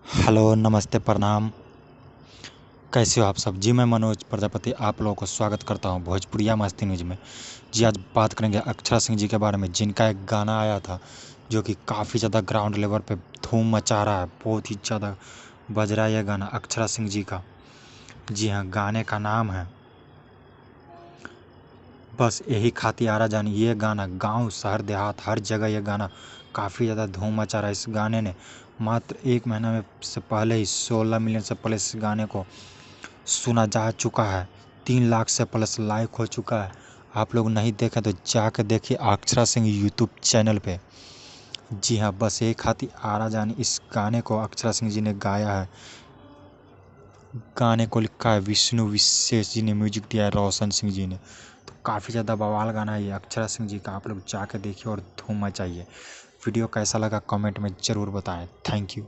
Hello, नमस्ते, प्रणाम। कैसे हो आप सब? जी, मैं मनोज प्रजापति आप लोगों को स्वागत करता हूँ भोजपुरिया मस्ती न्यूज़ में। जी, आज बात करेंगे अक्षरा सिंह जी के बारे में, जिनका एक गाना आया था जो कि काफ़ी ज़्यादा ग्राउंड लेवल पे धूम मचा रहा है। बहुत ही ज़्यादा बज रहा है ये गाना अक्षरा सिंह जी का। जी हाँ, गाने का नाम है बस यही खाती आरा जानी। ये गाना गांव शहर देहात हर जगह ये गाना काफ़ी ज़्यादा धूम मचा रहा है। इस गाने ने मात्र 1 महीना में से पहले ही 16 मिलियन से प्लस इस गाने को सुना जा चुका है। 3 लाख से प्लस लाइक हो चुका है। आप लोग नहीं देखें तो जाकर देखिए अक्षरा सिंह यूट्यूब चैनल पे। जी हाँ, बस एक हाथी आरा जानी इस गाने को अक्षरा सिंह जी ने गाया है। गाने को लिखा है विष्णु विशेष जी ने, म्यूजिक दिया है रोशन सिंह जी ने। तो काफ़ी ज़्यादा बवाल गाना है ये अक्षरा सिंह जी का। आप लोग जाकर देखिए और धूम मचाइए। वीडियो कैसा लगा कमेंट में ज़रूर बताएं। Thank you.